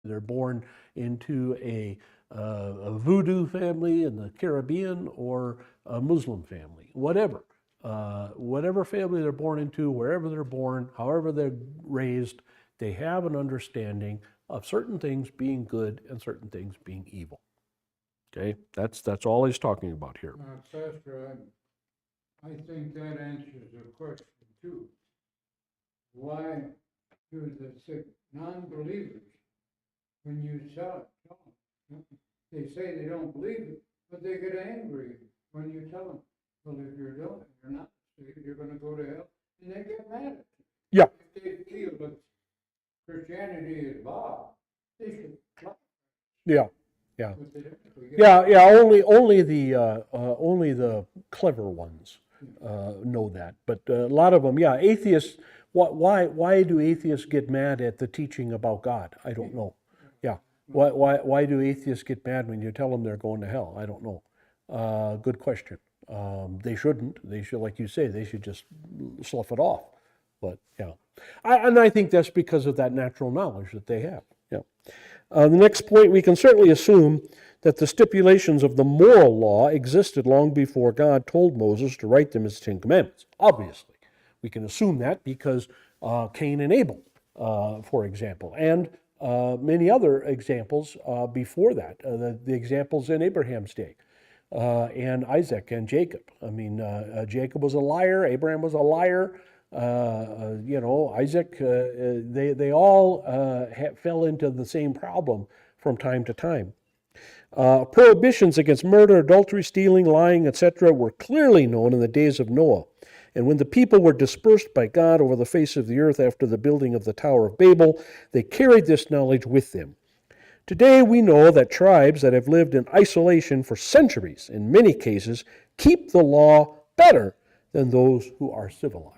They're born into a voodoo family in the Caribbean or a Muslim family, whatever. Whatever family they're born into, wherever they're born, however they're raised, they have an understanding of certain things being good and certain things being evil. Okay, that's all he's talking about here. Pastor, I think that answers the question too. Why do the sick non-believers, when you tell them, they say they don't believe it, but they get angry when you tell them, well, if you're not, you're going to go to hell, and they get mad at you. Yeah. If they feel that Christianity is bad, they should clap. Yeah. Yeah. But they don't. Yeah. Only the clever ones know that. But a lot of them, yeah, atheists. Why do atheists get mad at the teaching about God? I don't know. Yeah. Why do atheists get mad when you tell them they're going to hell? I don't know. Good question. They shouldn't. They should, like you say, they should just slough it off. But yeah, and I think that's because of that natural knowledge that they have. Yeah. The next point, we can certainly assume that the stipulations of the moral law existed long before God told Moses to write them as Ten Commandments. Obviously, we can assume that because Cain and Abel, for example, and many other examples before that, the examples in Abraham's day, and Isaac and Jacob. I mean, Jacob was a liar, Abraham was a liar, Isaac, they all fell into the same problem from time to time. Prohibitions against murder, adultery, stealing, lying, etc. were clearly known in the days of Noah. And when the people were dispersed by God over the face of the earth after the building of the Tower of Babel, they carried this knowledge with them. Today we know that tribes that have lived in isolation for centuries, in many cases, keep the law better than those who are civilized.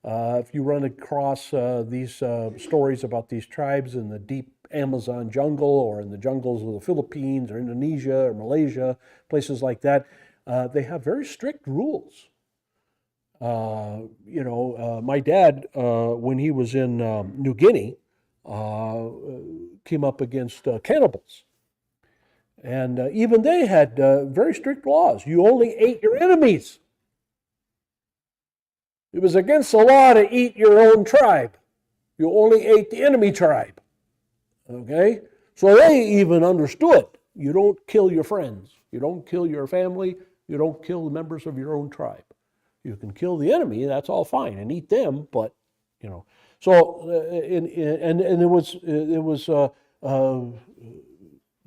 If you run across these stories about these tribes in the deep Amazon jungle or in the jungles of the Philippines or Indonesia or Malaysia, places like that, they have very strict rules. My dad, when he was in New Guinea, came up against cannibals. And even they had very strict laws. You only ate your enemies. It was against the law to eat your own tribe. You only ate the enemy tribe. Okay? So they even understood. You don't kill your friends. You don't kill your family. You don't kill the members of your own tribe. You can kill the enemy, that's all fine, and eat them, but, So, and it was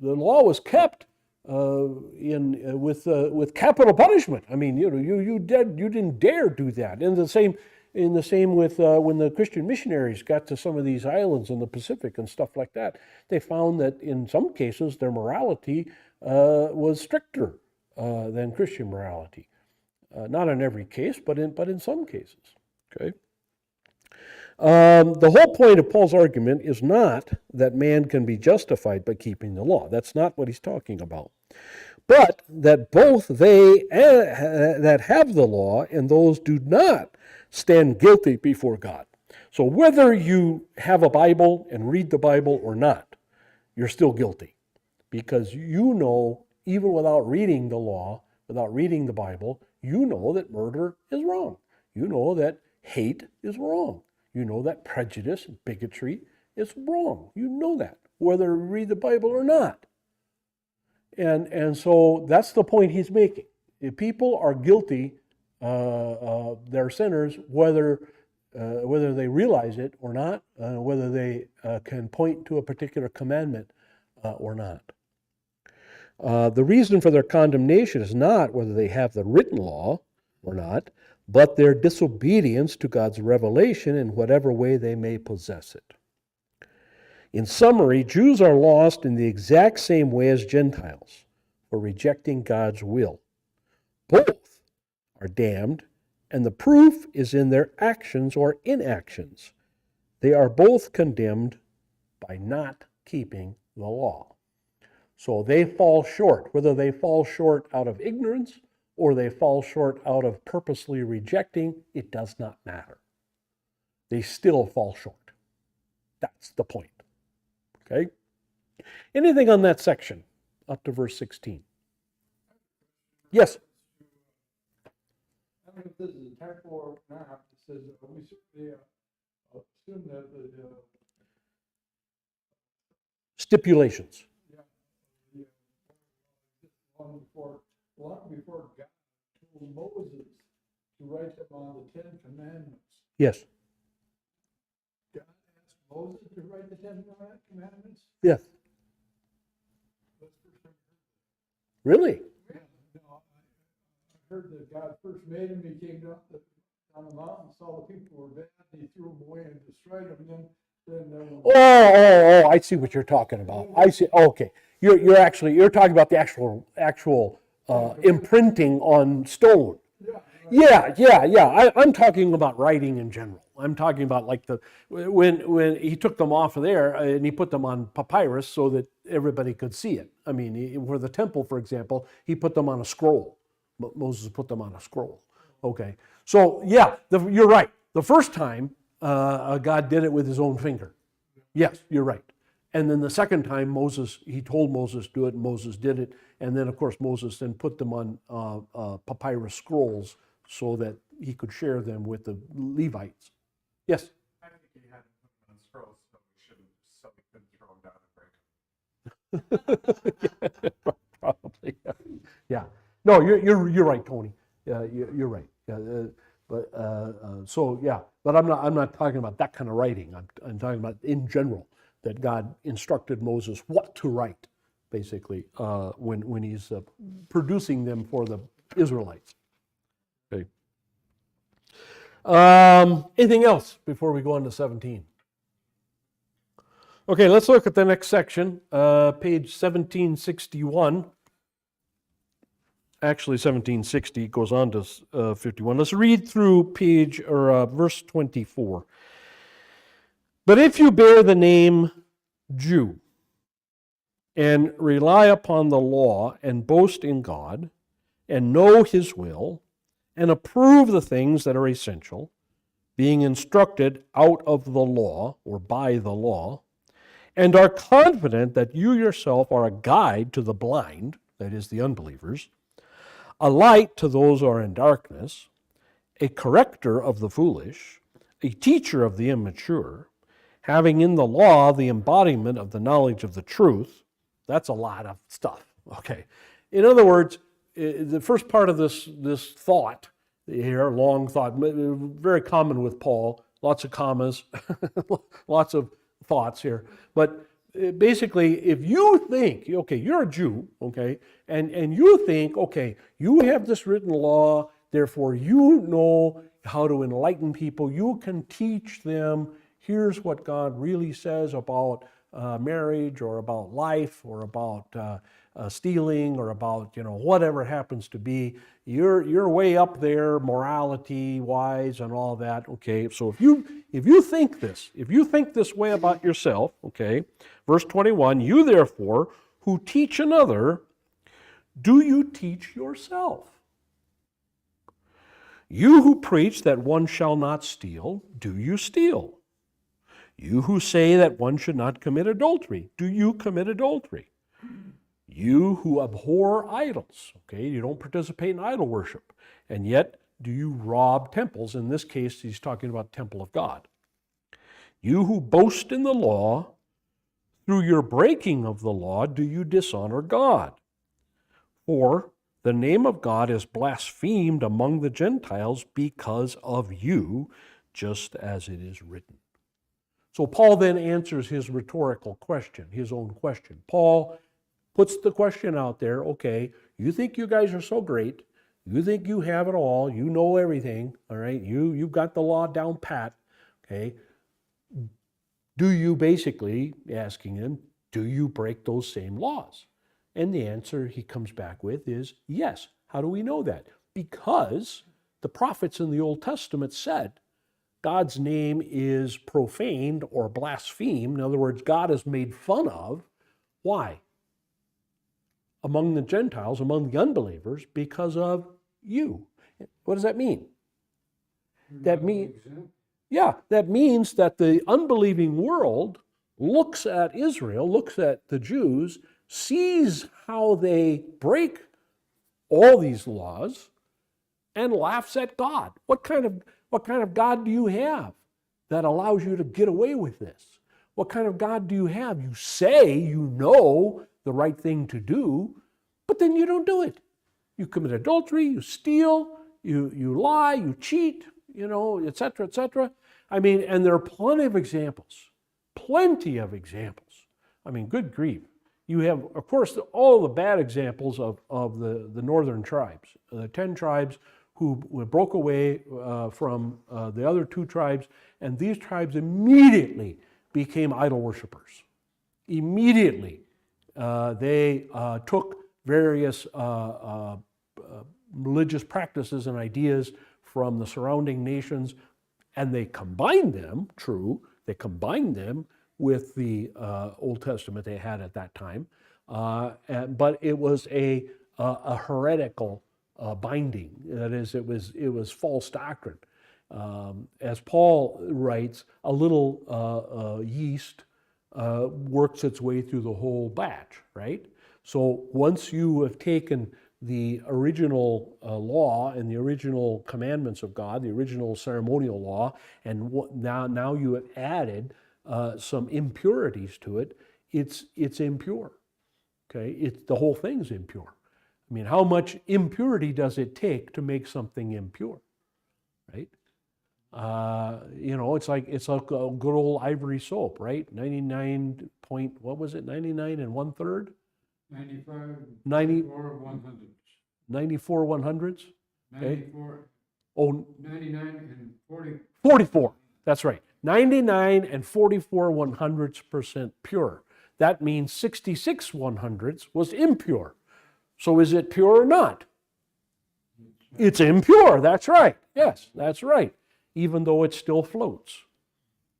the law was kept with capital punishment. I mean, you didn't dare do that. And the same with when the Christian missionaries got to some of these islands in the Pacific and stuff like that, they found that in some cases their morality was stricter than Christian morality. Not in every case, but in some cases. Okay. The whole point of Paul's argument is not that man can be justified by keeping the law. That's not what he's talking about. But that both they that have the law and those do not stand guilty before God. So whether you have a Bible and read the Bible or not, you're still guilty. Because even without reading the law, without reading the Bible, you know that murder is wrong. You know that hate is wrong. You know that prejudice and bigotry is wrong. You know that, whether you read the Bible or not. And so that's the point he's making. If people are guilty, they're sinners, whether they realize it or not, whether they can point to a particular commandment or not. The reason for their condemnation is not whether they have the written law or not, but their disobedience to God's revelation in whatever way they may possess it. In summary, Jews are lost in the exact same way as Gentiles for rejecting God's will. Both are damned, and the proof is in their actions or inactions. They are both condemned by not keeping the law. So they fall short, whether they fall short out of ignorance or they fall short out of purposely rejecting, it does not matter. They still fall short. That's the point. Okay? Anything on that section up to verse 16? Yes. I mean, if this is a temple or not, it says, we certainly assume that the Stipulations. the, long before God told Moses to write them on the Ten Commandments. Yes. God asked Moses to write the Ten Commandments? Yes. That's the first time Really? I heard that. No, I heard that God first made him, he came down the mountain, saw the people were bad, he threw them away and destroyed them, Oh, I see what you're talking about. I see. Okay. You're talking about the actual imprinting on stone. Yeah. I'm talking about writing in general. I'm talking about like when he took them off of there and he put them on papyrus so that everybody could see it. I mean, for the temple, for example, he put them on a scroll. Moses put them on a scroll. Okay. So yeah, you're right. The first time God did it with his own finger. Yes, you're right. And then the second time he told Moses to do it, and Moses did it. And then, of course, Moses then put them on papyrus scrolls so that he could share them with the Levites. Yes? I think he had to put them on scrolls so we couldn't throw them down and break them. Probably. Yeah. No, you're right, Tony. You're right. But I'm not talking about that kind of writing. I'm talking about in general that God instructed Moses what to write, basically, when he's producing them for the Israelites. Okay. Anything else before we go on to 17? Okay, let's look at the next section, page 1761. Actually, 1760 goes on to 51. Let's read through verse 24. But if you bear the name Jew and rely upon the law and boast in God and know his will and approve the things that are essential, being instructed out of the law or by the law, and are confident that you yourself are a guide to the blind, that is, the unbelievers, a light to those who are in darkness, a corrector of the foolish, a teacher of the immature, having in the law the embodiment of the knowledge of the truth. That's a lot of stuff. Okay. In other words, the first part of this thought here, long thought, very common with Paul, lots of commas, lots of thoughts here. But basically, if you think, okay, you're a Jew, okay, and you think, okay, you have this written law, therefore you know how to enlighten people, you can teach them, here's what God really says about marriage or about life or about stealing or about, whatever it happens to be. You're way up there morality wise and all that. Okay, so if you think this way about yourself, okay, verse 21, you therefore who teach another, do you teach yourself? You who preach that one shall not steal, do you steal? You who say that one should not commit adultery, do you commit adultery? You who abhor idols, okay, you don't participate in idol worship, and yet do you rob temples? In this case, he's talking about the temple of God. You who boast in the law, through your breaking of the law, do you dishonor God? For the name of God is blasphemed among the Gentiles because of you, just as it is written. So Paul then answers his rhetorical question, his own question. Paul puts the question out there, okay, you think you guys are so great, you think you have it all, you know everything, all right, you've got the law down pat, okay, do you basically, asking him, do you break those same laws? And the answer he comes back with is yes. How do we know that? Because the prophets in the Old Testament said God's name is profaned or blasphemed. In other words, God is made fun of. Why? Among the Gentiles, among the unbelievers, because of you. What does that mean? That means that the unbelieving world looks at Israel, looks at the Jews, sees how they break all these laws, and laughs at God. What kind of God do you have that allows you to get away with this? What kind of God do you have? You say you know the right thing to do, but then you don't do it. You commit adultery, you steal, you lie, you cheat, et cetera, et cetera. I mean, and there are plenty of examples. I mean, good grief. You have, of course, all the bad examples of the northern tribes, the 10 tribes who broke away from the other 2 tribes, and these tribes immediately became idol worshipers. Immediately, they took various religious practices and ideas from the surrounding nations, and they combined them, with the Old Testament they had at that time, but it was a heretical binding. That is, it was false doctrine. As Paul writes, a little yeast works its way through the whole batch, right? So once you have taken the original law and the original commandments of God, the original ceremonial law, and now you have added some impurities to it, it's impure. Okay, the whole thing's impure. I mean, how much impurity does it take to make something impure, right? It's like a good old ivory soap, right? 99 1/3? 95, 90 4 100s. 94 100s? 94, Oh, 99 and 40. 44. That's right. 99 and 44 100% pure. That means 66 100s was impure. So is it pure or not? It's impure. That's right. Yes, that's right. Even though it still floats.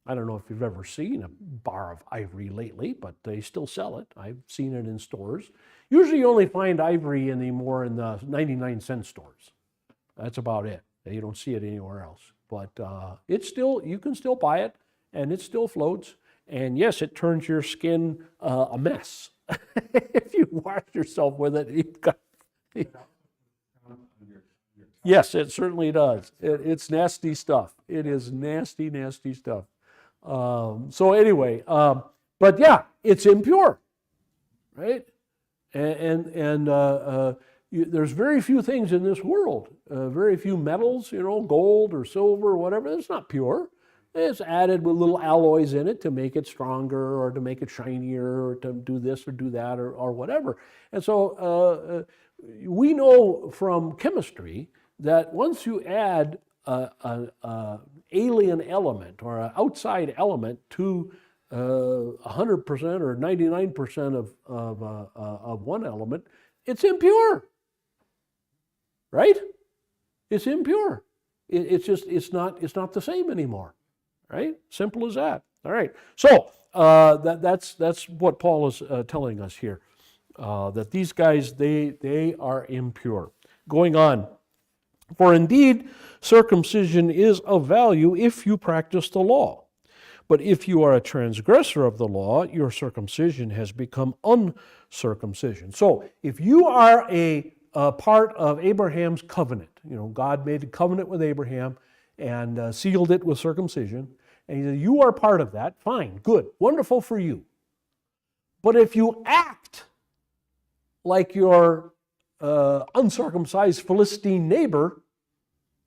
I don't know if you've ever seen a bar of ivory lately, but they still sell it. I've seen it in stores. Usually you only find ivory anymore in the 99-cent stores. That's about it. You don't see it anywhere else. But you can still buy it, and it still floats. And yes, it turns your skin a mess. If you wash yourself with it, you've got... Yes, it certainly does. It's nasty stuff. It is nasty, nasty stuff. So anyway, but yeah, it's impure, right? And there's very few things in this world, very few metals, gold or silver or whatever, it's not pure. It's added with little alloys in it to make it stronger or to make it shinier or to do this or do that or whatever. And so we know from chemistry that once you add an alien element or an outside element to 100% or 99% of one element, it's impure, right? It's impure. It's not the same anymore, right? Simple as that. All right. So that's what Paul is telling us here, that these guys they are impure. Going on. For indeed, circumcision is of value if you practice the law. But if you are a transgressor of the law, your circumcision has become uncircumcision. So if you are a part of Abraham's covenant, God made a covenant with Abraham and sealed it with circumcision, and he said, you are part of that, fine, good, wonderful for you. But if you act like your uncircumcised Philistine neighbor,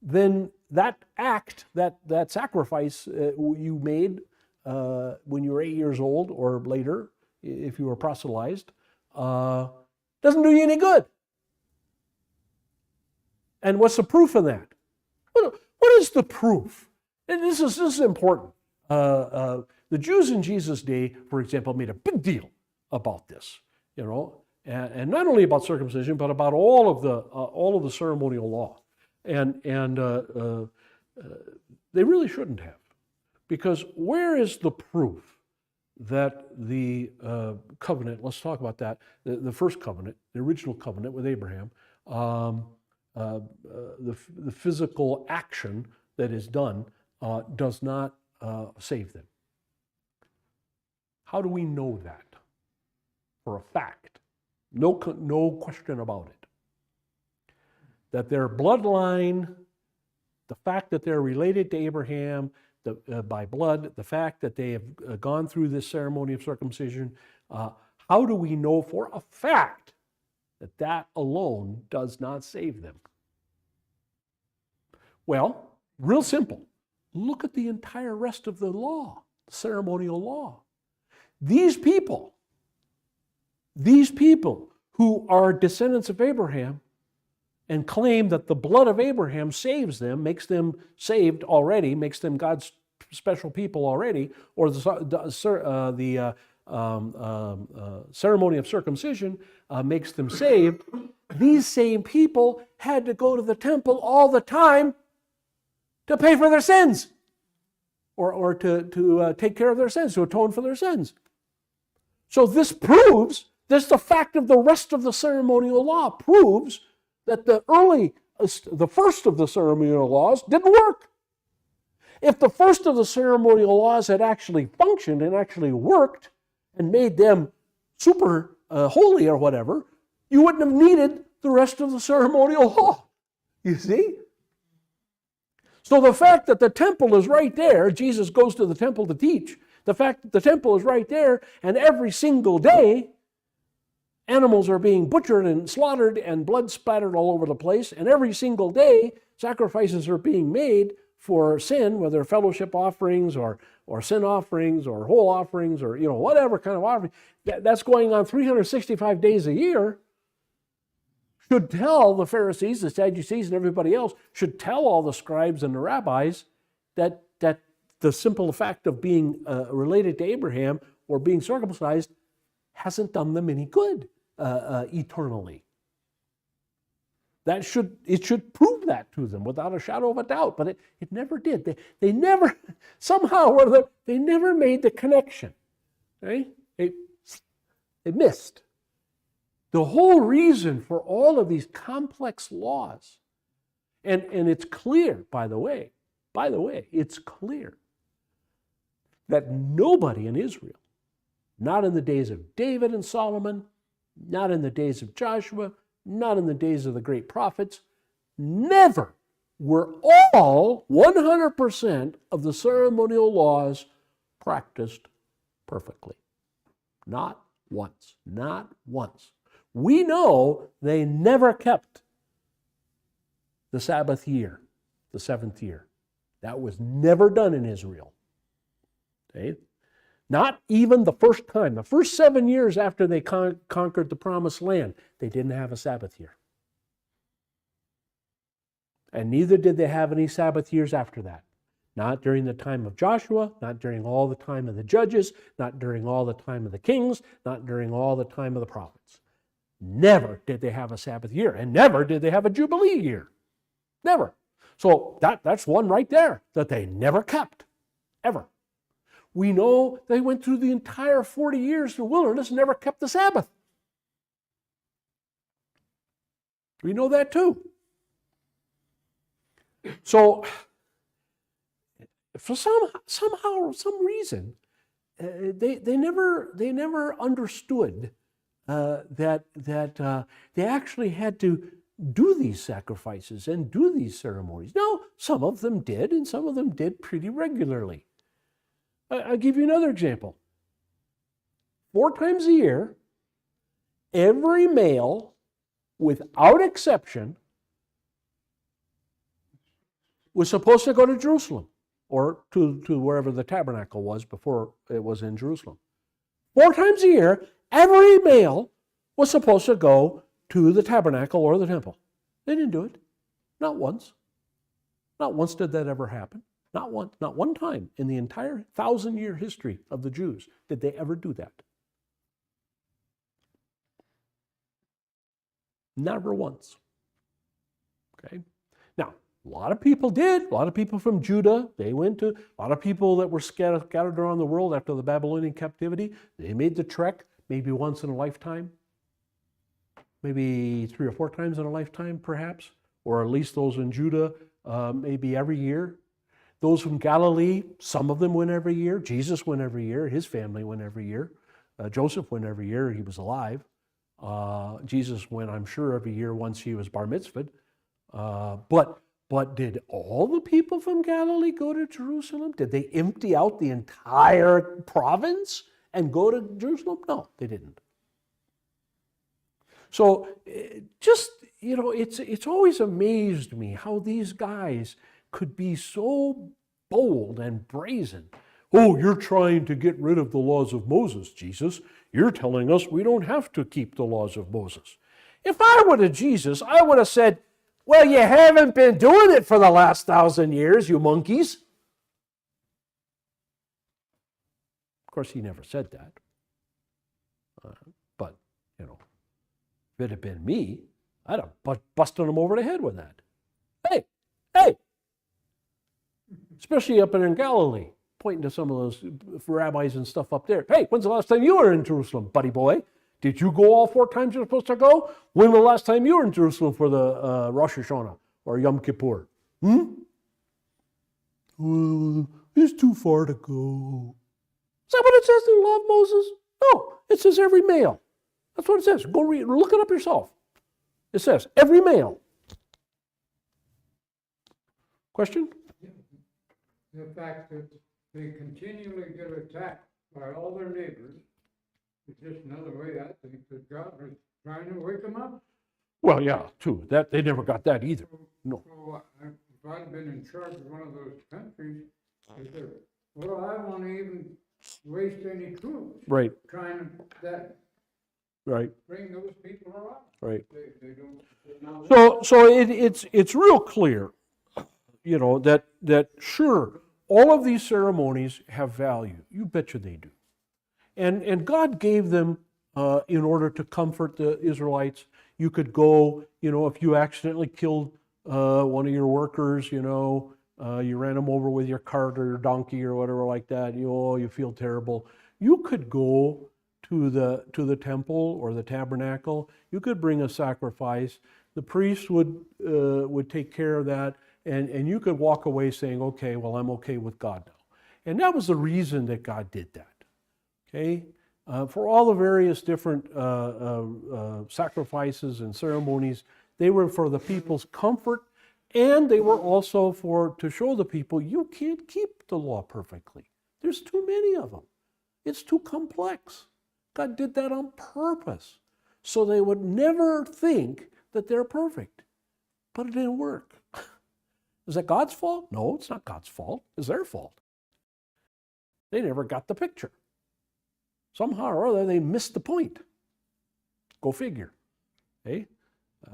then that act, that sacrifice you made when you were 8 years old or later, if you were proselytized, doesn't do you any good. And what's the proof of that? What is the proof? And this is important. The Jews in Jesus' day, for example, made a big deal about this, and not only about circumcision, but about all of the ceremonial law, and they really shouldn't have, because where is the proof that the covenant? Let's talk about that. The first covenant, the original covenant with Abraham, the physical action that is done does not save them. How do we know that? For a fact. No question about it. That their bloodline, the fact that they're related to Abraham by blood, the fact that they have gone through this ceremony of circumcision, how do we know for a fact that that alone does not save them? Well, real simple. Look at the entire rest of the law, the ceremonial law. These people who are descendants of Abraham and claim that the blood of Abraham saves them, makes them saved already, makes them God's special people already, or the ceremony of circumcision makes them saved, these same people had to go to the temple all the time to pay for their sins, or to take care of their sins, to atone for their sins. So this proves, the fact of the rest of the ceremonial law proves that the first of the ceremonial laws didn't work. If the first of the ceremonial laws had actually functioned and actually worked and made them super holy or whatever, you wouldn't have needed the rest of the ceremonial law. You see? So the fact that the temple is right there, Jesus goes to the temple to teach, the fact that the temple is right there, and every single day animals are being butchered and slaughtered and blood splattered all over the place, and every single day sacrifices are being made for sin, whether fellowship offerings or sin offerings or whole offerings or whatever kind of offering, that's going on 365 days a year, should tell the Pharisees, the Sadducees, and everybody else, should tell all the scribes and the rabbis that the simple fact of being related to Abraham or being circumcised hasn't done them any good eternally. It should prove that to them without a shadow of a doubt, but it never did. They never, somehow or other, they never made the connection. Right? They missed. The whole reason for all of these complex laws, and it's clear, by the way, it's clear that nobody in Israel, not in the days of David and Solomon, not in the days of Joshua, not in the days of the great prophets, never were all 100% of the ceremonial laws practiced perfectly. Not once. Not once. We know they never kept the Sabbath year, the seventh year. That was never done in Israel. Okay? Not even the first time. The first 7 years after they conquered the Promised Land, they didn't have a Sabbath year. And neither did they have any Sabbath years after that. Not during the time of Joshua, not during all the time of the judges, not during all the time of the kings, not during all the time of the prophets. Never did they have a Sabbath year, and never did they have a Jubilee year. Never. So that's one right there that they never kept, ever. We know they went through the entire 40 years in the wilderness and never kept the Sabbath. We know that too. So, for some reason, they never understood that they actually had to do these sacrifices and do these ceremonies. Now, some of them did, and some of them did pretty regularly. I'll give you another example. 4 times a year, every male, without exception, was supposed to go to Jerusalem, or to wherever the tabernacle was before it was in Jerusalem. 4 times a year, every male was supposed to go to the tabernacle or the temple. They didn't do it. Not once. Not once did that ever happen. Not once. Not one time in the entire 1,000-year history of the Jews did they ever do that. Never once. Okay? Now, a lot of people did. A lot of people from Judah, they went to, a lot of people that were scattered around the world after the Babylonian captivity, they made the trek maybe once in a lifetime, maybe 3 or 4 times in a lifetime perhaps, or at least those in Judah maybe every year. Those from Galilee, some of them went every year. Jesus went every year. His family went every year. Joseph went every year. He was alive. Jesus went, I'm sure, every year once he was bar mitzvahed. But did all the people from Galilee go to Jerusalem? Did they empty out the entire province and go to Jerusalem? No, they didn't. So just, it's always amazed me how these guys could be so bold and brazen. Oh, you're trying to get rid of the laws of Moses, Jesus. You're telling us we don't have to keep the laws of Moses. If I were to Jesus, I would have said, well, you haven't been doing it for the last 1,000 years, you monkeys. Of course, he never said that. But, if it had been me, I'd have busted him over the head with that. Hey! Especially up in Galilee, pointing to some of those rabbis and stuff up there. Hey, when's the last time you were in Jerusalem, buddy boy? Did you go all 4 times you're supposed to go? When was the last time you were in Jerusalem for the Rosh Hashanah or Yom Kippur? Well, it's too far to go. Is that what it says in the law of Moses? No, it says every male. That's what it says. Go read, look it up yourself. It says every male. Question? The fact that they continually get attacked by all their neighbors is just another way I think that God was trying to wake them up. Well, yeah, too. That they never got that either. No. So if I'd been in charge of one of those countries, I said, well, I want to even waste any troops Right, trying to right, bring those people around. right. They don't. So it's real clear, that sure, all of these ceremonies have value. You betcha they do. And God gave them in order to comfort the Israelites. You could go, if you accidentally killed one of your workers, you ran them over with your cart or your donkey or whatever like that, you feel terrible. You could go to the temple or the tabernacle. You could bring a sacrifice. The priest would take care of that, and you could walk away saying, okay, well, I'm okay with God now. And that was the reason that God did that. Okay, for all the various different sacrifices and ceremonies, they were for the people's comfort, and they were also to show the people you can't keep the law perfectly. There's too many of them. It's too complex. God did that on purpose, so they would never think that they're perfect. But it didn't work. Is that God's fault? No, it's not God's fault. It's their fault. They never got the picture. Somehow or other, they missed the point. Go figure. Okay?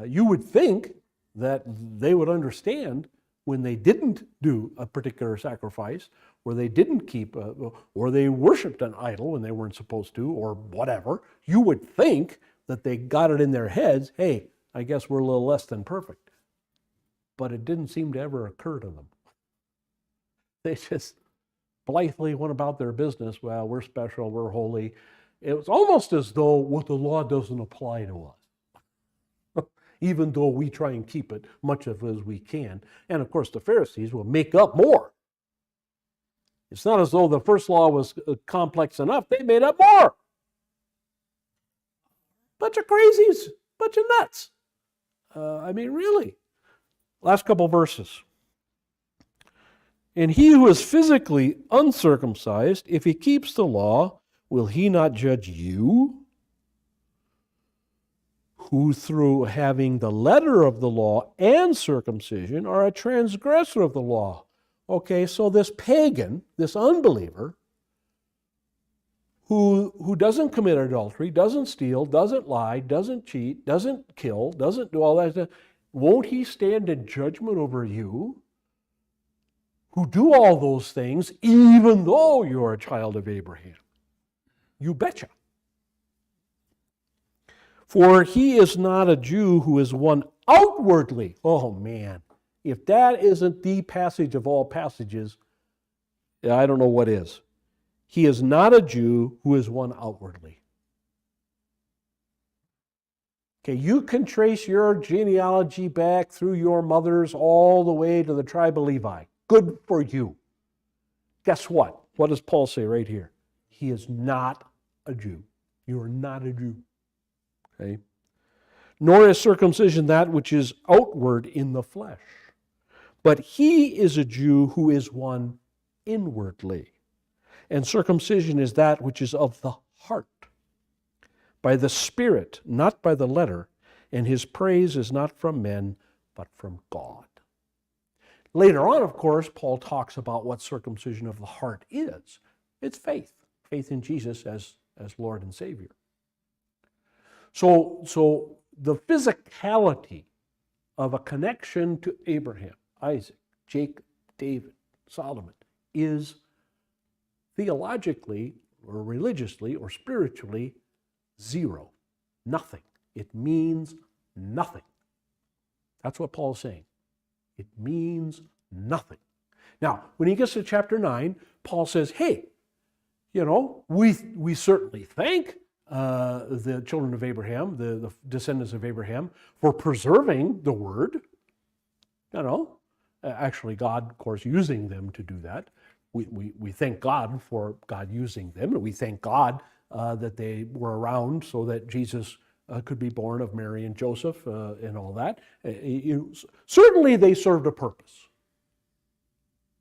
You would think that they would understand when they didn't do a particular sacrifice, or they didn't keep, or they worshiped an idol when they weren't supposed to, or whatever. You would think that they got it in their heads, hey, I guess we're a little less than perfect. But it didn't seem to ever occur to them. They just blithely went about their business. Well, we're special, we're holy. It was almost as though what the law doesn't apply to us, even though we try and keep it much of as we can. And of course, the Pharisees will make up more. It's not as though the first law was complex enough. They made up more. Bunch of crazies, bunch of nuts. Really. Last couple verses. And he who is physically uncircumcised, if he keeps the law, will he not judge you, who through having the letter of the law and circumcision are a transgressor of the law? Okay, so this pagan, this unbeliever, who doesn't commit adultery, doesn't steal, doesn't lie, doesn't cheat, doesn't kill, doesn't do all that stuff, won't he stand in judgment over you, who do all those things, even though you're a child of Abraham? You betcha. For he is not a Jew who is one outwardly. Oh man, if that isn't the passage of all passages, I don't know what is. He is not a Jew who is one outwardly. Okay, you can trace your genealogy back through your mothers all the way to the tribe of Levi. good for you. Guess what? What does Paul say right here? He is not a Jew. You are not a Jew. Okay? Nor is circumcision that which is outward in the flesh. But he is a Jew who is one inwardly. And circumcision is that which is of the heart, by the Spirit, not by the letter, and his praise is not from men, but from God. Later on, of course, Paul talks about what circumcision of the heart is. It's faith, faith in Jesus as Lord and Savior. So the physicality of a connection to Abraham, Isaac, Jacob, David, Solomon is theologically or religiously or spiritually zero, nothing. It means nothing. That's what Paul's saying. It means nothing. Now, when he gets to chapter 9, Paul says, hey, we certainly thank the children of Abraham, the descendants of Abraham, for preserving the word. Actually, God, of course, using them to do that. We thank God for God using them, and we thank God that they were around so that Jesus could be born of Mary and Joseph and all that. Certainly they served a purpose.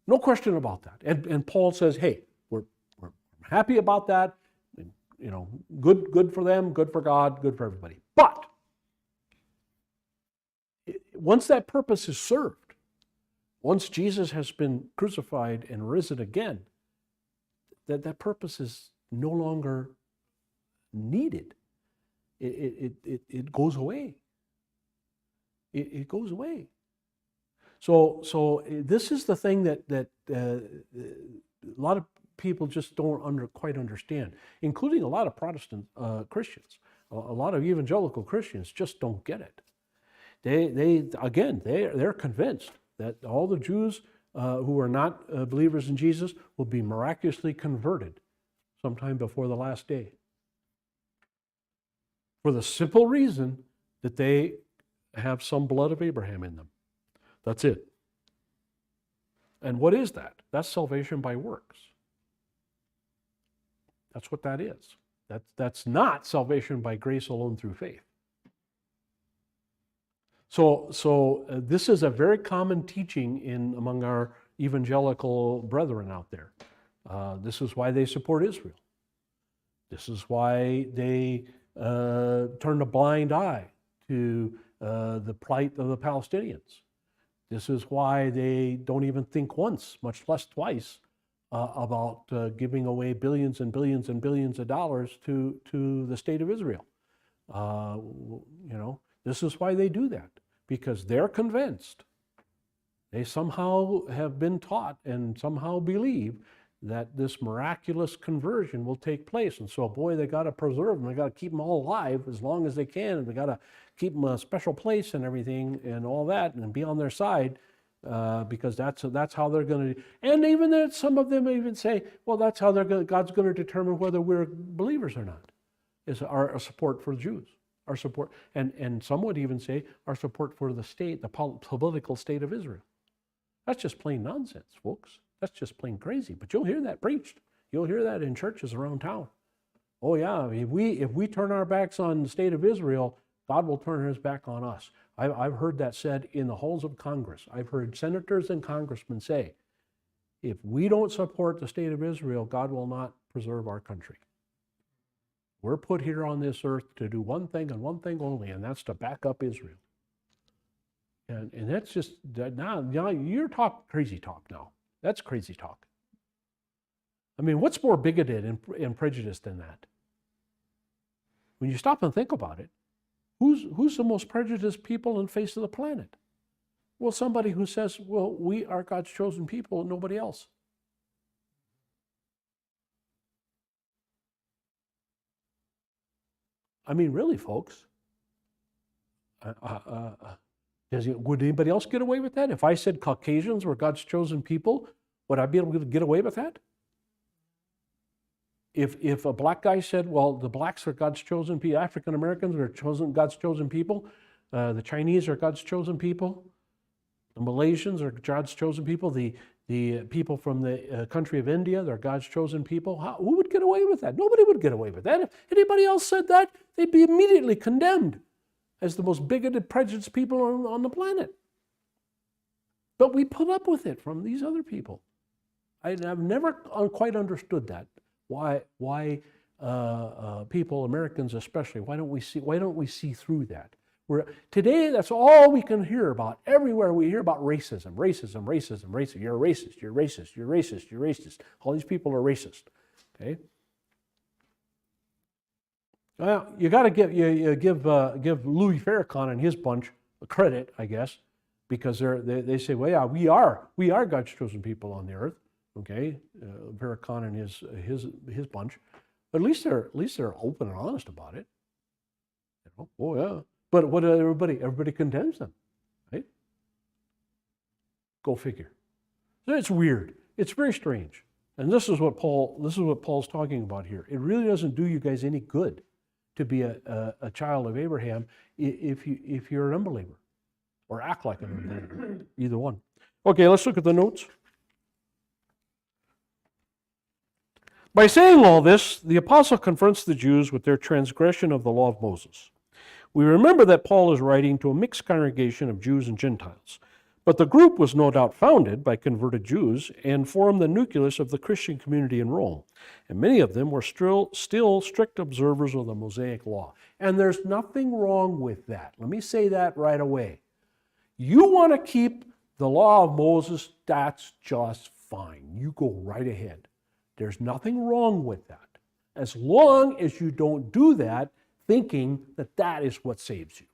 No question about that. And Paul says, hey, we're happy about that. Good for them, good for God, good for everybody. But once that purpose is served, once Jesus has been crucified and risen again, that purpose is no longer needed. It goes away. It goes away. So this is the thing that a lot of people just don't quite understand, including a lot of Protestant Christians. A lot of evangelical Christians just don't get it. They're convinced that all the Jews who are not believers in Jesus will be miraculously converted sometime before the last day. For the simple reason that they have some blood of Abraham in them. That's it. And what is that? That's salvation by works. That's what that is. That's not salvation by grace alone through faith. So this is a very common teaching among our evangelical brethren out there. This is why they support Israel. This is why they turn a blind eye to the plight of the Palestinians. This is why they don't even think once, much less twice, about giving away billions and billions and billions of dollars to the state of Israel. This is why they do that, because they're convinced. They somehow have been taught and somehow believe that this miraculous conversion will take place. And so, boy, they got to preserve them. They got to keep them all alive as long as they can. And they got to keep them a special place and everything and all that and be on their side because that's how they're going to. And even then, some of them even say, well, that's how God's going to determine whether we're believers or not, is our support for Jews. Our support, and some would even say our support for the state, the political state of Israel. That's just plain nonsense, folks. That's just plain crazy. But you'll hear that preached. You'll hear that in churches around town. Oh yeah, if we turn our backs on the state of Israel, God will turn his back on us. I've heard that said in the halls of Congress. I've heard senators and congressmen say, if we don't support the state of Israel, God will not preserve our country. We're put here on this earth to do one thing and one thing only, and that's to back up Israel. And that's just, now you're talking crazy talk now. That's crazy talk. I mean, what's more bigoted and prejudiced than that? When you stop and think about it, who's the most prejudiced people on the face of the planet? Well, somebody who says, well, we are God's chosen people and nobody else. I mean, really, folks. Would anybody else get away with that? If I said Caucasians were God's chosen people, would I be able to get away with that? If a black guy said, well, the blacks are God's chosen people, African Americans are God's chosen people, the Chinese are God's chosen people, the Malaysians are God's chosen people, the the people from the country of India, they're God's chosen people. Who would get away with that? Nobody would get away with that. If anybody else said that, they'd be immediately condemned as the most bigoted, prejudiced people on the planet. But we put up with it from these other people. I've never quite understood that. Why people, Americans especially, why don't we see through that? Today, that's all we can hear about. Everywhere we hear about racism. You're a racist, you're racist. All these people are racist. Okay. Well, you got to give Louis Farrakhan and his bunch credit, I guess, because they say, well, yeah, we are God's chosen people on the earth. Okay, Farrakhan and his bunch. But at least they're open and honest about it. You know? Oh yeah. But what everybody condemns them, right? Go figure. It's weird. It's very strange. And this is what Paul's talking about here. It really doesn't do you guys any good to be a child of Abraham if you're an unbeliever or act like an unbeliever. Either one. Okay, let's look at the notes. By saying all this, the apostle confronts the Jews with their transgression of the law of Moses. We remember that Paul is writing to a mixed congregation of Jews and Gentiles, but the group was no doubt founded by converted Jews and formed the nucleus of the Christian community in Rome, and many of them were still strict observers of the Mosaic law. And there's nothing wrong with that. Let me say that right away. You want to keep the law of Moses, that's just fine. You go right ahead. There's nothing wrong with that, as long as you don't do that thinking that is what saves you.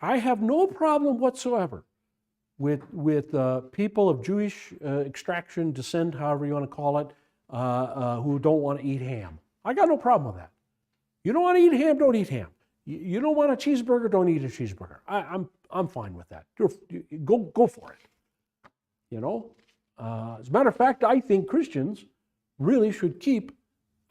I have no problem whatsoever with people of Jewish extraction, descent, however you want to call it, who don't want to eat ham. I got no problem with that. You don't want to eat ham, don't eat ham. You don't want a cheeseburger, don't eat a cheeseburger. I'm fine with that. Go for it. You know. As a matter of fact, I think Christians really should keep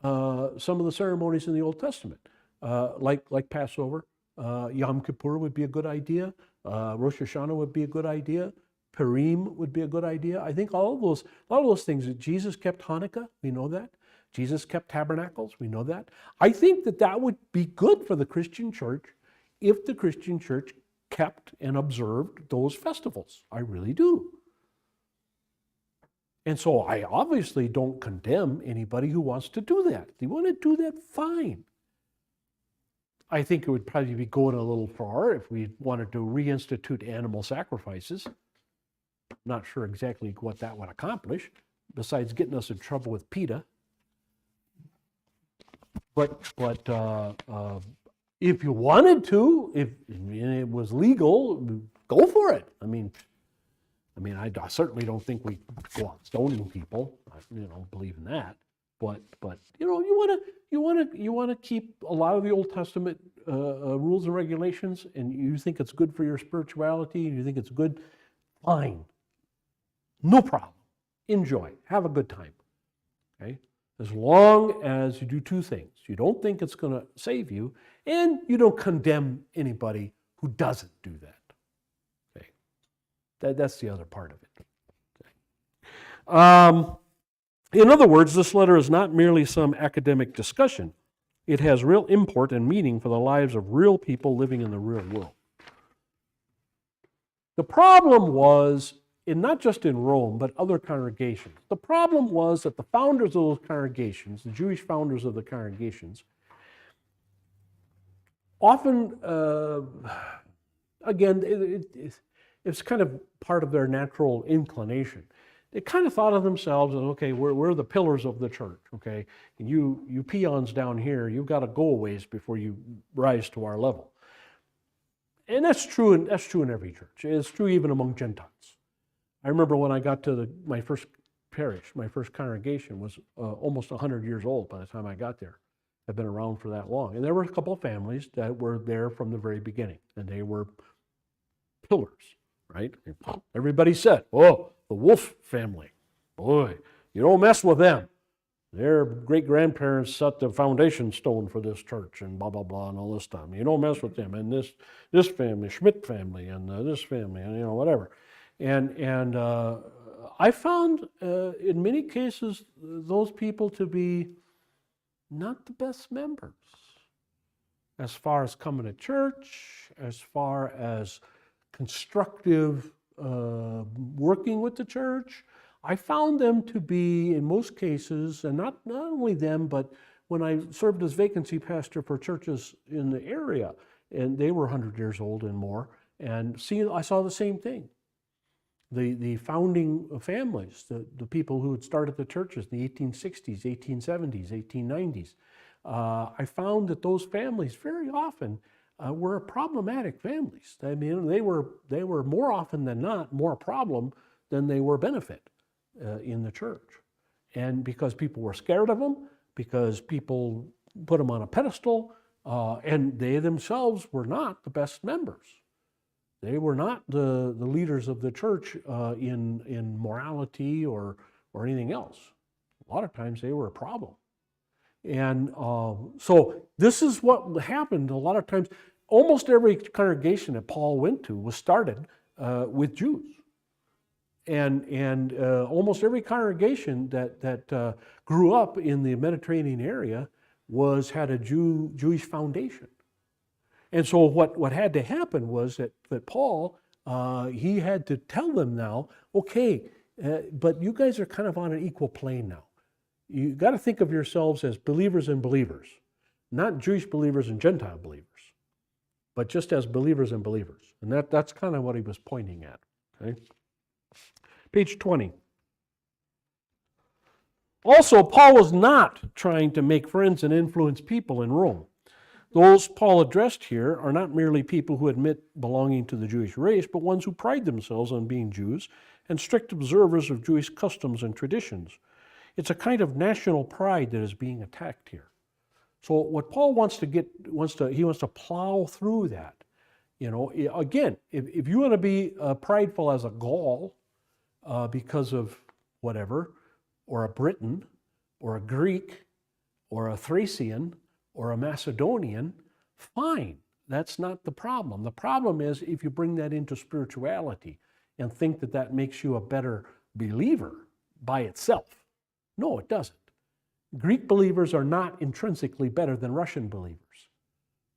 some of the ceremonies in the Old Testament, like Passover. Yom Kippur would be a good idea. Rosh Hashanah would be a good idea. Purim would be a good idea. I think a lot of those things. Jesus kept Hanukkah. We know that. Jesus kept tabernacles. We know that. I think that would be good for the Christian church if the Christian church kept and observed those festivals. I really do. And so I obviously don't condemn anybody who wants to do that. If they want to do that, fine. I think it would probably be going a little far if we wanted to reinstitute animal sacrifices. Not sure exactly what that would accomplish, besides getting us in trouble with PETA. But if you wanted to, if it was legal, go for it. I mean, I certainly don't think we go out stoning people. I don't believe in that. But you want to keep a lot of the Old Testament rules and regulations, and you think it's good for your spirituality, and you think it's good, fine, no problem. Enjoy, have a good time. Okay, as long as you do two things: you don't think it's going to save you, and you don't condemn anybody who doesn't do that. That's the other part of it. Okay. In other words, this letter is not merely some academic discussion. It has real import and meaning for the lives of real people living in the real world. The problem was, not just in Rome, but other congregations. The problem was that the founders of those congregations, the Jewish founders of the congregations, often, again, it's kind of part of their natural inclination. They kind of thought of themselves as, okay, we're the pillars of the church, okay? And you peons down here, you've got to go a ways before you rise to our level. And that's true in every church. It's true even among Gentiles. I remember when I got to my first parish, my first congregation was almost 100 years old by the time I got there. I've been around for that long. And there were a couple of families that were there from the very beginning, and they were pillars. Right? Everybody said, oh, the Wolf family. Boy, you don't mess with them. Their great-grandparents set the foundation stone for this church and blah, blah, blah, and all this stuff. You don't mess with them. And this family, Schmidt family, and this family, and whatever. And I found in many cases those people to be not the best members as far as coming to church, as far as constructive working with the church. I found them to be, in most cases, and not only them, but when I served as vacancy pastor for churches in the area, and they were 100 years old and more, and I saw the same thing. The founding families, the people who had started the churches in the 1860s, 1870s, 1890s, I found that those families very often were problematic families. I mean, they were more often than not more a problem than they were benefit in the church. And because people were scared of them, because people put them on a pedestal, and they themselves were not the best members. They were not the leaders of the church in morality or anything else. A lot of times they were a problem. And so this is what happened a lot of times. Almost every congregation that Paul went to was started with Jews. And almost every congregation that grew up in the Mediterranean area had a Jewish foundation. And so what had to happen was that Paul, he had to tell them now, okay, but you guys are kind of on an equal plane now. You got to think of yourselves as believers and believers, not Jewish believers and Gentile believers, but just as believers and believers. And that's kind of what he was pointing at. Okay? Page 20. Also, Paul was not trying to make friends and influence people in Rome. Those Paul addressed here are not merely people who admit belonging to the Jewish race, but ones who pride themselves on being Jews and strict observers of Jewish customs and traditions. It's a kind of national pride that is being attacked here. So what Paul wants to plow through that. You know, again, if you want to be prideful as a Gaul because of whatever, or a Briton, or a Greek, or a Thracian, or a Macedonian, fine. That's not the problem. The problem is if you bring that into spirituality and think that that makes you a better believer by itself. No, it doesn't. Greek believers are not intrinsically better than Russian believers.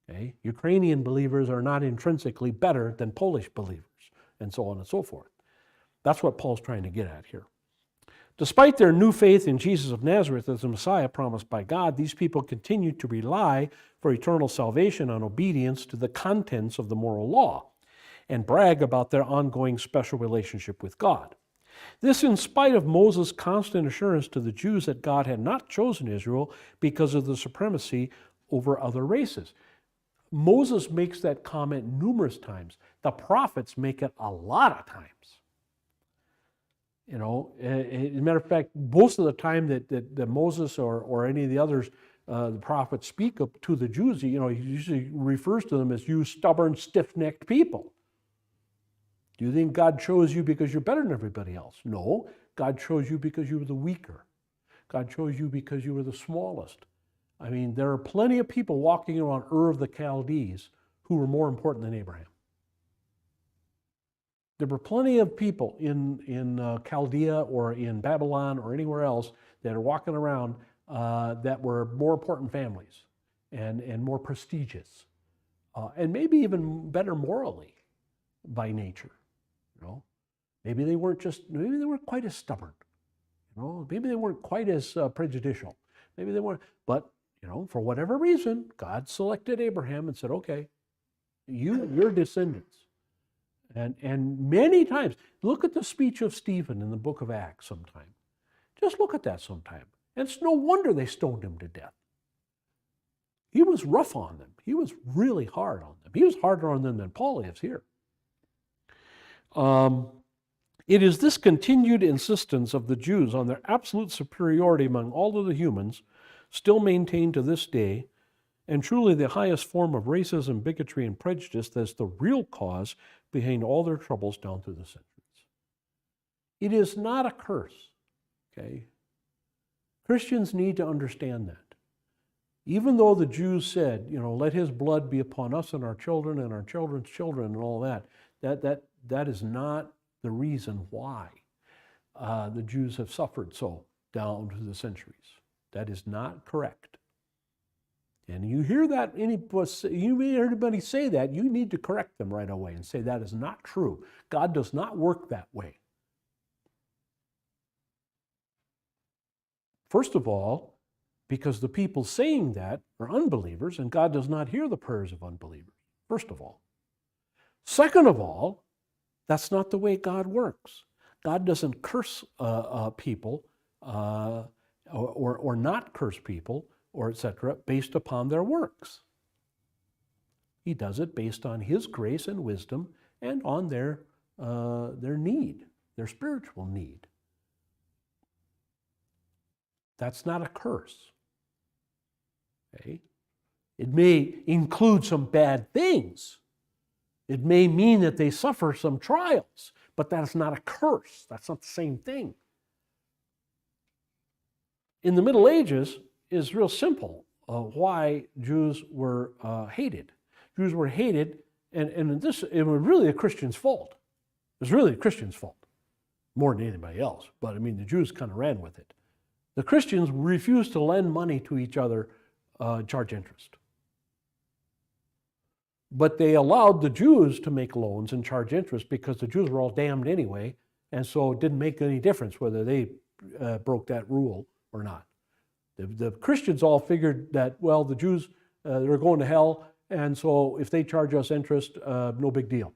Okay? Ukrainian believers are not intrinsically better than Polish believers, and so on and so forth. That's what Paul's trying to get at here. Despite their new faith in Jesus of Nazareth as the Messiah promised by God, these people continue to rely for eternal salvation on obedience to the contents of the moral law and brag about their ongoing special relationship with God. This in spite of Moses' constant assurance to the Jews that God had not chosen Israel because of the supremacy over other races. Moses makes that comment numerous times. The prophets make it a lot of times. You know, as a matter of fact, most of the time that Moses or any of the others, the prophets speak up to the Jews, you know, he usually refers to them as you stubborn, stiff-necked people. Do you think God chose you because you're better than everybody else? No, God chose you because you were the weaker. God chose you because you were the smallest. I mean, there are plenty of people walking around Ur of the Chaldees who were more important than Abraham. There were plenty of people in Chaldea or in Babylon or anywhere else that are walking around that were more important families and more prestigious and maybe even better morally by nature. You know, maybe they weren't quite as stubborn. You know, maybe they weren't quite as prejudicial. Maybe they weren't, but you know, for whatever reason, God selected Abraham and said, "Okay, your descendants." And many times, look at the speech of Stephen in the book of Acts sometime. Just look at that sometime. And it's no wonder they stoned him to death. He was rough on them. He was really hard on them. He was harder on them than Paul is here. It is this continued insistence of the Jews on their absolute superiority among all of the humans, still maintained to this day, and truly the highest form of racism, bigotry, and prejudice that's the real cause behind all their troubles down through the centuries. It is not a curse, okay? Christians need to understand that. Even though the Jews said, you know, let his blood be upon us and our children and our children's children and all that, that is not the reason why the Jews have suffered so down through the centuries. That is not correct. And you hear that, you hear anybody say that, you need to correct them right away and say that is not true. God does not work that way. First of all, because the people saying that are unbelievers, and God does not hear the prayers of unbelievers, first of all. Second of all, that's not the way God works. God doesn't curse people or not curse people or etc. based upon their works. He does it based on His grace and wisdom and on their need, their spiritual need. That's not a curse. Okay? It may include some bad things. It may mean that they suffer some trials, but that's not a curse. That's not the same thing. In the Middle Ages, it's real simple why Jews were hated. Jews were hated, and it was really the Christians' fault. It was really the Christians' fault, more than anybody else. But I mean, the Jews kind of ran with it. The Christians refused to lend money to each other, charge interest. But they allowed the Jews to make loans and charge interest because the Jews were all damned anyway, and so it didn't make any difference whether they broke that rule or not. The Christians all figured that, well, the Jews, they're going to hell, and so if they charge us interest, no big deal.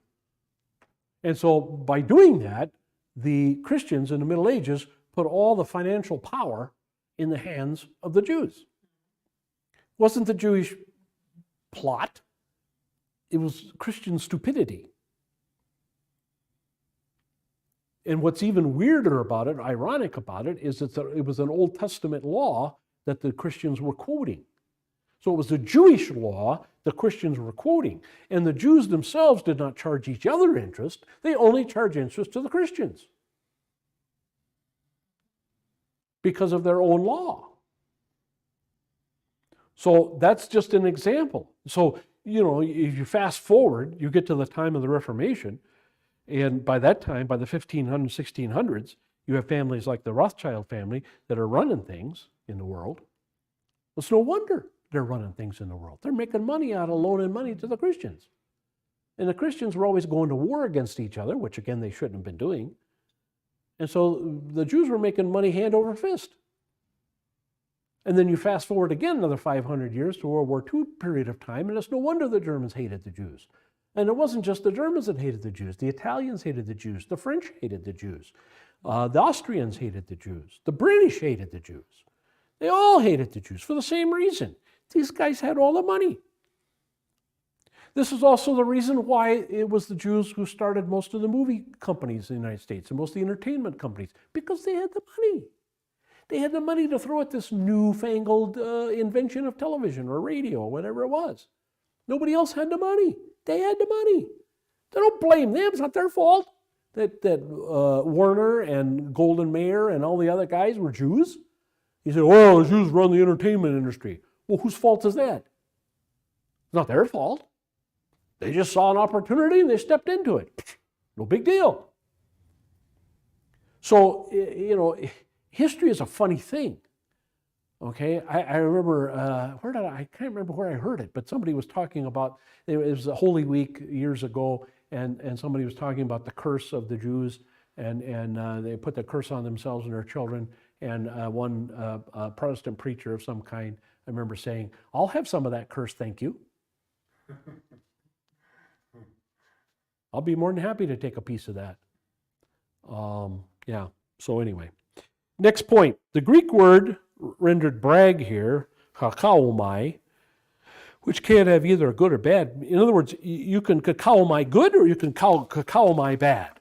And so by doing that, the Christians in the Middle Ages put all the financial power in the hands of the Jews. It wasn't the Jewish plot. It was Christian stupidity. And what's even weirder about it, ironic about it, is that it was an Old Testament law that the Christians were quoting. So it was the Jewish law the Christians were quoting. And the Jews themselves did not charge each other interest. They only charged interest to the Christians because of their own law. So that's just an example. So, you know, if you fast forward, you get to the time of the Reformation, and by that time, by the 1500s, 1600s, you have families like the Rothschild family that are running things in the world. It's no wonder they're running things in the world. They're making money out of loaning money to the Christians. And the Christians were always going to war against each other, which again, they shouldn't have been doing. And so the Jews were making money hand over fist. And then you fast forward again another 500 years to World War II period of time, and it's no wonder the Germans hated the Jews. And it wasn't just the Germans that hated the Jews. The Italians hated the Jews. The French hated the Jews. The Austrians hated the Jews. The British hated the Jews. They all hated the Jews for the same reason. These guys had all the money. This is also the reason why it was the Jews who started most of the movie companies in the United States and most of the entertainment companies, because they had the money. They had the money to throw at this newfangled invention of television or radio or whatever it was. Nobody else had the money. They had the money. They don't blame them. It's not their fault that Warner and Golden Mayer and all the other guys were Jews. He said, well, the Jews run the entertainment industry. Well, whose fault is that? It's not their fault. They just saw an opportunity and they stepped into it. No big deal. So, you know, history is a funny thing. Okay, I remember, I can't remember where I heard it, but somebody was talking about, it was a Holy Week years ago, and somebody was talking about the curse of the Jews, and they put the curse on themselves and their children, and one Protestant preacher of some kind, I remember saying, I'll have some of that curse, thank you. I'll be more than happy to take a piece of that. Yeah, so anyway. Next point, the Greek word rendered brag here, kakaomai, which can't have either good or bad. In other words, you can kakaomai good or you can kakaomai bad.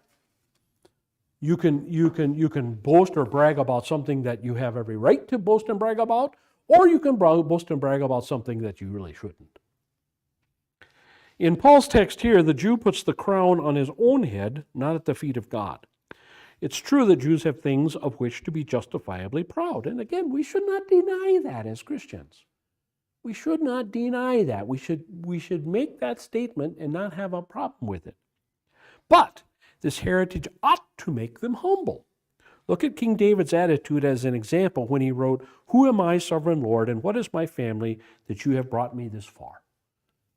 You can boast or brag about something that you have every right to boast and brag about, or you can boast and brag about something that you really shouldn't. In Paul's text here, the Jew puts the crown on his own head, not at the feet of God. It's true that Jews have things of which to be justifiably proud. And again, we should not deny that as Christians. We should not deny that. We should make that statement and not have a problem with it. But This heritage ought to make them humble. Look at King David's attitude as an example when he wrote, "Who am I, sovereign Lord, and what is my family that you have brought me this far?"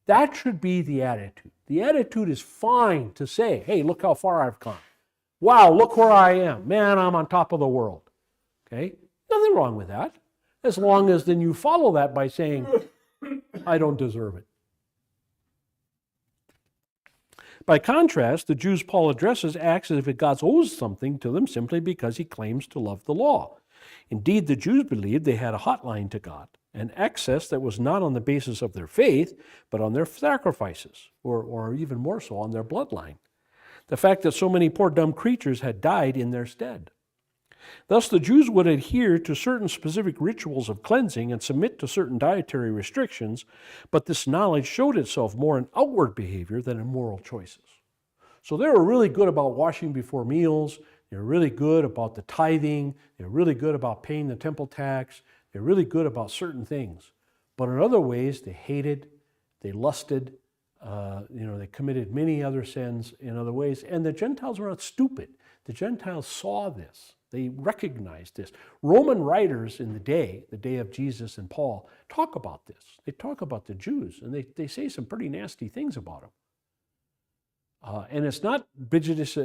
That should be the attitude. The attitude is fine to say, hey, look how far I've come. Wow, look where I am. Man, I'm on top of the world. Okay? Nothing wrong with that. As long as then you follow that by saying, I don't deserve it. By contrast, the Jews Paul addresses acts as if God owes something to them simply because he claims to love the law. Indeed, the Jews believed they had a hotline to God, an access that was not on the basis of their faith, but on their sacrifices, or even more so, on their bloodline. The fact that so many poor dumb creatures had died in their stead. Thus, the Jews would adhere to certain specific rituals of cleansing and submit to certain dietary restrictions, but this knowledge showed itself more in outward behavior than in moral choices. So they were really good about washing before meals. They were really good about the tithing. They were really good about paying the temple tax. They're really good about certain things. But in other ways, they hated, they lusted, they committed many other sins in other ways. And the Gentiles were not stupid. The Gentiles saw this. They recognized this. Roman writers in the day of Jesus and Paul, talk about this. They talk about the Jews, and they say some pretty nasty things about them. And it's not prejudice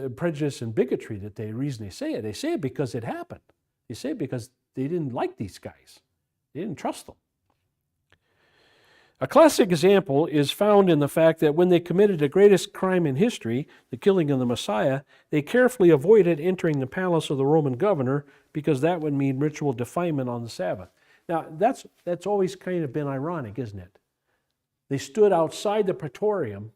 and bigotry that the reason they say it. They say it because it happened. They say it because they didn't like these guys. They didn't trust them. A classic example is found in the fact that when they committed the greatest crime in history, the killing of the Messiah, they carefully avoided entering the palace of the Roman governor because that would mean ritual defilement on the Sabbath. Now, that's always kind of been ironic, isn't it? They stood outside the praetorium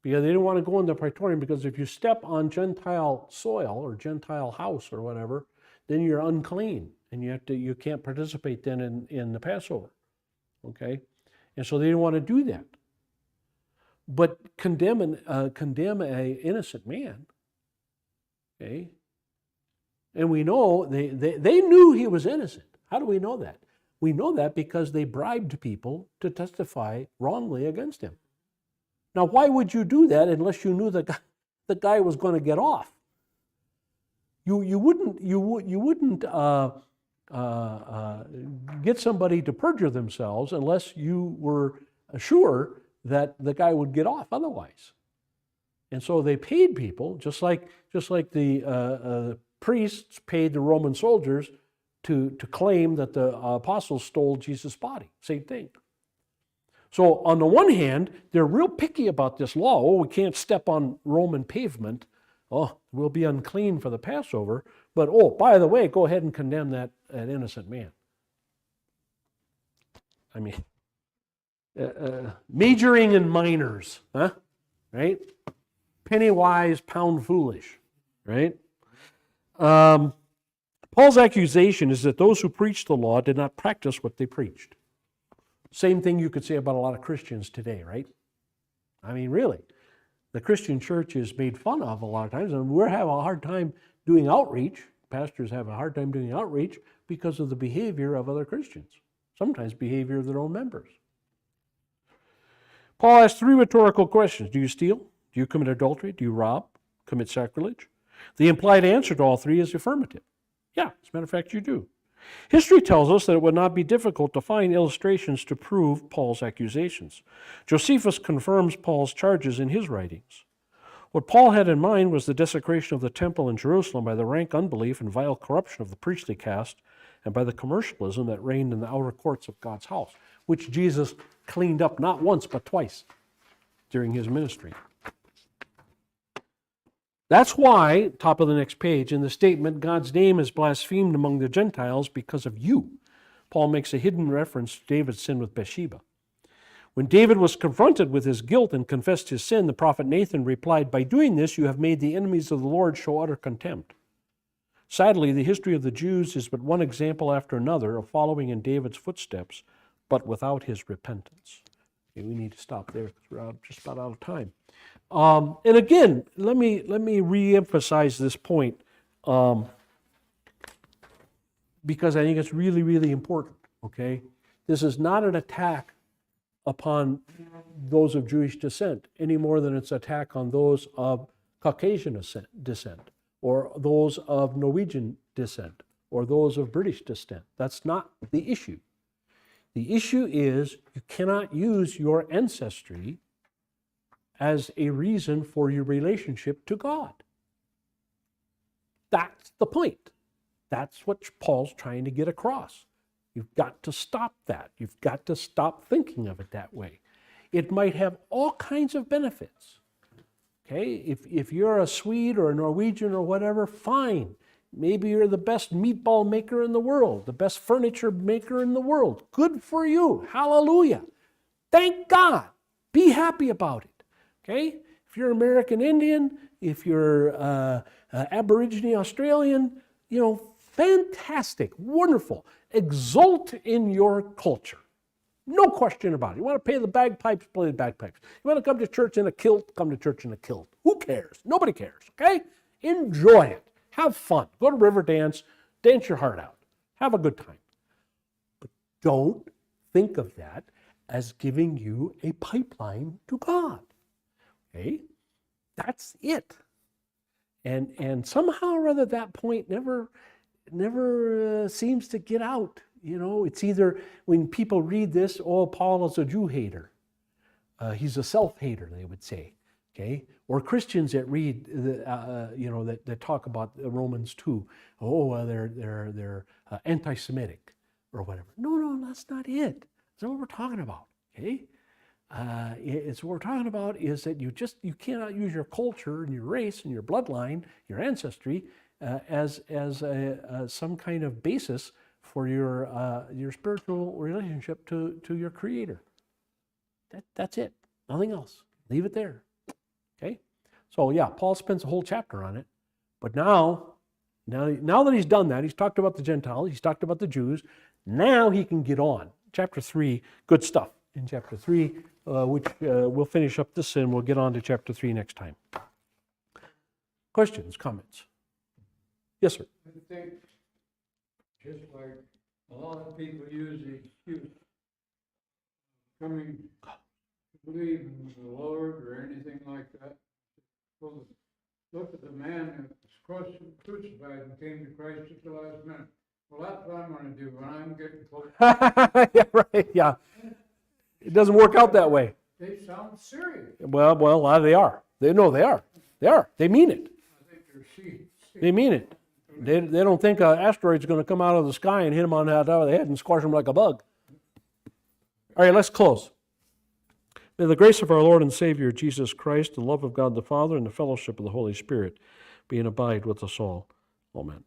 because they didn't want to go in the praetorium, because if you step on Gentile soil or Gentile house or whatever, then you're unclean and you can't participate then in the Passover. Okay? And so they didn't want to do that. But condemn a innocent man. Okay? And we know they knew he was innocent. How do we know that? We know that because they bribed people to testify wrongly against him. Now, why would you do that unless you knew the guy was going to get off? You wouldn't get somebody to perjure themselves unless you were sure that the guy would get off otherwise. And so they paid people, just like the priests paid the Roman soldiers to claim that the apostles stole Jesus' body. Same thing. So on the one hand, they're real picky about this law. Oh, we can't step on Roman pavement. Oh, we'll be unclean for the Passover. But, oh, by the way, go ahead and condemn that innocent man. I mean, majoring in minors, huh? Right? Penny wise, pound foolish, right? Paul's accusation is that those who preach the law did not practice what they preached. Same thing you could say about a lot of Christians today, right? I mean, really. The Christian church is made fun of a lot of times, and we're having a hard time doing outreach. Pastors have a hard time doing outreach because of the behavior of other Christians, sometimes behavior of their own members. Paul asks 3 rhetorical questions. Do you steal? Do you commit adultery? Do you rob? Commit sacrilege? The implied answer to all 3 is affirmative. Yeah, as a matter of fact, you do. History tells us that it would not be difficult to find illustrations to prove Paul's accusations. Josephus confirms Paul's charges in his writings. What Paul had in mind was the desecration of the temple in Jerusalem by the rank unbelief and vile corruption of the priestly caste, and by the commercialism that reigned in the outer courts of God's house, which Jesus cleaned up not once but twice during his ministry. That's why, top of the next page, in the statement, God's name is blasphemed among the Gentiles because of you. Paul makes a hidden reference to David's sin with Bathsheba. When David was confronted with his guilt and confessed his sin, the prophet Nathan replied, "By doing this, you have made the enemies of the Lord show utter contempt." Sadly, the history of the Jews is but one example after another of following in David's footsteps, but without his repentance. Okay, we need to stop there because we're just about out of time. And again, let me re-emphasize this point because I think it's really, really important, okay? This is not an attack upon those of Jewish descent any more than it's an attack on those of Caucasian descent, or those of Norwegian descent, or those of British descent. That's not the issue. The issue is you cannot use your ancestry as a reason for your relationship to God. That's the point. That's what Paul's trying to get across. You've got to stop that. You've got to stop thinking of it that way. It might have all kinds of benefits. Okay, if you're a Swede or a Norwegian or whatever, fine. Maybe you're the best meatball maker in the world, the best furniture maker in the world. Good for you. Hallelujah. Thank God. Be happy about it. Okay? If you're American Indian, if you're Aborigine Australian, fantastic, wonderful. Exult in your culture. No question about it. You want to play the bagpipes, play the bagpipes. You want to come to church in a kilt, come to church in a kilt. Who cares? Nobody cares, okay? Enjoy it. Have fun. Go to Riverdance, dance your heart out. Have a good time. But don't think of that as giving you a pipeline to God, okay? That's it. And somehow or other that point never seems to get out. It's either when people read this, oh, Paul is a Jew hater. He's a self-hater, they would say. Okay, or Christians that read, that talk about Romans 2. Oh, they're anti-Semitic or whatever. No, that's not it. That's not what we're talking about. Okay, it's what we're talking about is that you cannot use your culture and your race and your bloodline, your ancestry, as some kind of basis for your spiritual relationship to your Creator. That's it. Nothing else. Leave it there. Okay? So yeah, Paul spends a whole chapter on it. But now that he's done that, he's talked about the Gentiles, he's talked about the Jews, now he can get on. Chapter 3, good stuff in chapter 3, which we'll finish up this and we'll get on to chapter 3 next time. Questions, comments? Yes, sir. I think, just like a lot of people use the excuse coming to believe in the Lord or anything like that. Well, look at the man that was crucified and came to Christ at the last minute. Well, that's what I'm going to do when I'm getting close. Yeah, right. Yeah. It doesn't work out that way. They sound serious. Well, a lot of they are. They are. They are. They mean it. I think they're They mean it. They don't think an asteroid's going to come out of the sky and hit them on the top of the head and squash them like a bug. All right, let's close. May the grace of our Lord and Savior Jesus Christ, the love of God the Father, and the fellowship of the Holy Spirit be and abide with us all. Amen.